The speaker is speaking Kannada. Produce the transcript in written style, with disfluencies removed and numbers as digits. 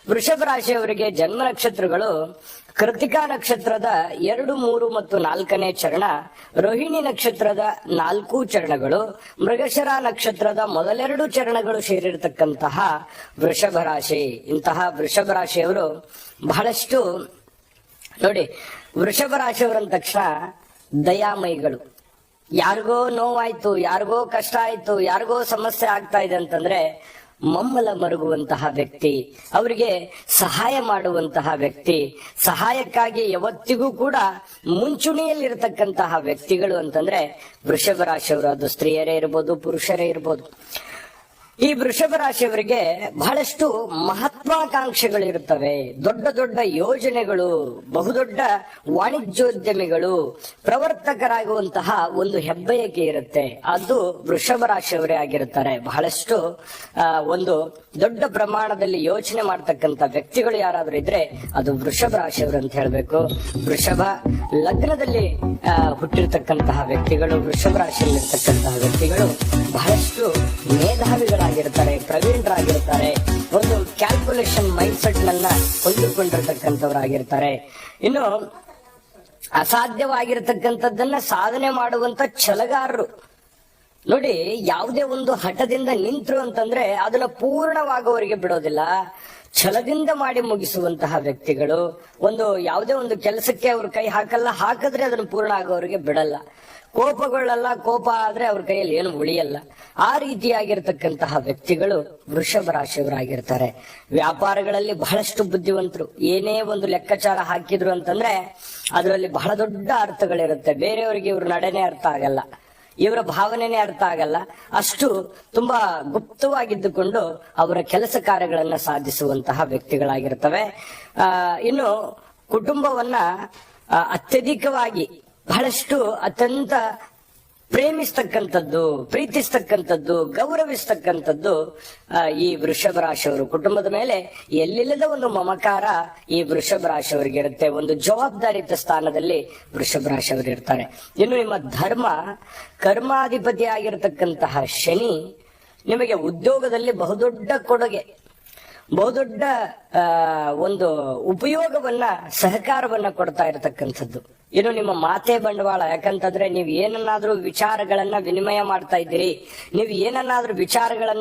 ವೃಷಭ ರಾಶಿಯವರಿಗೆ ಜನ್ಮ ನಕ್ಷತ್ರಗಳು ಕೃತಿಕಾ ನಕ್ಷತ್ರದ 2, 3 ಮತ್ತು 4ನೇ ಚರಣ, ರೋಹಿಣಿ ನಕ್ಷತ್ರದ 4 ಚರಣಗಳು, ಮೃಗಶಿರ ನಕ್ಷತ್ರದ ಮೊದಲೆರಡು ಚರಣಗಳು ಸೇರಿರತಕ್ಕಂತಹ ವೃಷಭ ರಾಶಿ. ಇಂತಹ ವೃಷಭ ರಾಶಿಯವರು ಬಹಳಷ್ಟು ನೋಡಿ, ವೃಷಭ ರಾಶಿಯವರಂದ ತಕ್ಷಣ ದಯಾಮಯಿಗಳು. ಯಾರಿಗೋ ನೋವಾಯ್ತು, ಯಾರಿಗೋ ಕಷ್ಟ ಆಯ್ತು, ಯಾರಿಗೋ ಸಮಸ್ಯೆ ಆಗ್ತಾ ಇದೆ ಅಂತಂದ್ರೆ ಮಮ್ಮಲ ಮರುಗುವಂತಹ ವ್ಯಕ್ತಿ, ಅವರಿಗೆ ಸಹಾಯ ಮಾಡುವಂತಹ ವ್ಯಕ್ತಿ, ಸಹಾಯಕ್ಕಾಗಿ ಯಾವತ್ತಿಗೂ ಕೂಡ ಮುಂಚೂಣಿಯಲ್ಲಿರತಕ್ಕಂತಹ ವ್ಯಕ್ತಿಗಳು ಅಂತಂದ್ರೆ ವೃಷಭ ರಾಶಿಯವರು. ಅದು ಸ್ತ್ರೀಯರೇ ಇರ್ಬೋದು, ಪುರುಷರೇ ಇರ್ಬೋದು. ಈ ವೃಷಭ ರಾಶಿಯವರಿಗೆ ಬಹಳಷ್ಟು ಮಹತ್ವಾಕಾಂಕ್ಷೆಗಳಿರುತ್ತವೆ. ದೊಡ್ಡ ದೊಡ್ಡ ಯೋಜನೆಗಳು, ಬಹುದೊಡ್ಡ ವಾಣಿಜ್ಯೋದ್ಯಮಿಗಳು, ಪ್ರವರ್ತಕರಾಗುವಂತಹ ಒಂದು ಹೆಬ್ಬಯಕೆ ಇರುತ್ತೆ. ಅದು ವೃಷಭ ರಾಶಿಯವರೇ ಆಗಿರುತ್ತಾರೆ. ಬಹಳಷ್ಟು ಒಂದು ದೊಡ್ಡ ಪ್ರಮಾಣದಲ್ಲಿ ಯೋಚನೆ ಮಾಡ್ತಕ್ಕಂಥ ವ್ಯಕ್ತಿಗಳು ಯಾರಾದ್ರೂ ಇದ್ರೆ ಅದು ವೃಷಭ ರಾಶಿಯವರು ಅಂತ ಹೇಳ್ಬೇಕು. ವೃಷಭ ಲಗ್ನದಲ್ಲಿ ಹುಟ್ಟಿರ್ತಕ್ಕಂತಹ ವ್ಯಕ್ತಿಗಳು, ವೃಷಭ ರಾಶಿಯಲ್ಲಿ ಇರ್ತಕ್ಕಂತಹ ವ್ಯಕ್ತಿಗಳು ಬಹಳಷ್ಟು ಮೇಧಾವಿಗಳಾಗಿರ್ತಾರೆ, ಪ್ರವೀಣರಾಗಿರ್ತಾರೆ, ಒಂದು ಕ್ಯಾಲ್ಕುಲೇಷನ್ ಮೈಂಡ್ ಸೆಟ್ ನನ್ನ ಹೊಂದಿಕೊಂಡಿರ್ತಕ್ಕಂಥವರಾಗಿರ್ತಾರೆ. ಇನ್ನು ಅಸಾಧ್ಯವಾಗಿರ್ತಕ್ಕಂಥದ್ದನ್ನ ಸಾಧನೆ ಮಾಡುವಂತ ಛಲಗಾರರು. ನೋಡಿ, ಯಾವುದೇ ಒಂದು ಹಠದಿಂದ ನಿಂತರು ಅಂತಂದ್ರೆ ಅದನ್ನ ಪೂರ್ಣವಾಗುವವರಿಗೆ ಬಿಡೋದಿಲ್ಲ, ಛಲದಿಂದ ಮಾಡಿ ಮುಗಿಸುವಂತಹ ವ್ಯಕ್ತಿಗಳು. ಯಾವುದೇ ಒಂದು ಕೆಲಸಕ್ಕೆ ಅವ್ರ ಕೈ ಹಾಕಲ್ಲ, ಹಾಕಿದ್ರೆ ಅದನ್ನು ಪೂರ್ಣ ಆಗೋವರಿಗೆ ಬಿಡಲ್ಲ. ಕೋಪಗೊಳ್ಳಲ್ಲ, ಕೋಪ ಆದ್ರೆ ಅವ್ರ ಕೈಯಲ್ಲಿ ಏನು ಉಳಿಯಲ್ಲ. ಆ ರೀತಿಯಾಗಿರ್ತಕ್ಕಂತಹ ವ್ಯಕ್ತಿಗಳು ವೃಷಭ ರಾಶಿಯವರಾಗಿರ್ತಾರೆ. ವ್ಯಾಪಾರಗಳಲ್ಲಿ ಬಹಳಷ್ಟು ಬುದ್ಧಿವಂತರು. ಏನೇ ಒಂದು ಲೆಕ್ಕಾಚಾರ ಹಾಕಿದ್ರು ಅಂತಂದ್ರೆ ಅದರಲ್ಲಿ ಬಹಳ ದೊಡ್ಡ ಅರ್ಥಗಳಿರುತ್ತೆ. ಬೇರೆಯವರಿಗೆ ಇವ್ರ ನಡೆನೇ ಅರ್ಥ ಆಗಲ್ಲ, ಇವರ ಭಾವನೆನೇ ಅರ್ಥ ಆಗಲ್ಲ. ಅಷ್ಟು ತುಂಬಾ ಗುಪ್ತವಾಗಿದ್ದುಕೊಂಡು ಅವರ ಕೆಲಸ ಕಾರ್ಯಗಳನ್ನ ಸಾಧಿಸುವಂತಹ ವ್ಯಕ್ತಿಗಳಾಗಿರ್ತವೆ. ಇನ್ನು ಕುಟುಂಬವನ್ನ ಅತ್ಯಧಿಕವಾಗಿ ಬಹಳಷ್ಟು ಅತ್ಯಂತ ಪ್ರೇಮಿಸ್ತಕ್ಕಂಥದ್ದು, ಪ್ರೀತಿಸ್ತಕ್ಕಂಥದ್ದು, ಗೌರವಿಸ್ತಕ್ಕಂಥದ್ದು ಈ ವೃಷಭ ರಾಶಿಯವರು. ಕುಟುಂಬದ ಮೇಲೆ ಎಲ್ಲಿಲ್ಲದ ಒಂದು ಮಮಕಾರ ಈ ವೃಷಭ ರಾಶಿಯವರಿಗೆ ಇರುತ್ತೆ. ಒಂದು ಜವಾಬ್ದಾರಿತ ಸ್ಥಾನದಲ್ಲಿ ವೃಷಭ ರಾಶಿಯವರು ಇರ್ತಾರೆ. ಇನ್ನು ನಿಮ್ಮ ಧರ್ಮ ಕರ್ಮಾಧಿಪತಿ ಆಗಿರತಕ್ಕಂತಹ ಶನಿ ನಿಮಗೆ ಉದ್ಯೋಗದಲ್ಲಿ ಬಹುದೊಡ್ಡ ಕೊಡುಗೆ, ಬಹುದೊಡ್ಡ ಒಂದು ಉಪಯೋಗವನ್ನ, ಸಹಕಾರವನ್ನ ಕೊಡ್ತಾ ಇರತಕ್ಕಂಥದ್ದು. ಇನ್ನು ನಿಮ್ಮ ಮಾತೆ ಬಂಡವಾಳ. ಯಾಕಂತಂದ್ರೆ ನೀವು ಏನನ್ನಾದ್ರೂ ವಿಚಾರಗಳನ್ನ ವಿನಿಮಯ ಮಾಡ್ತಾ ಇದ್ದೀರಿ, ನೀವು ಏನನ್ನಾದ್ರೂ ವಿಚಾರಗಳನ್ನ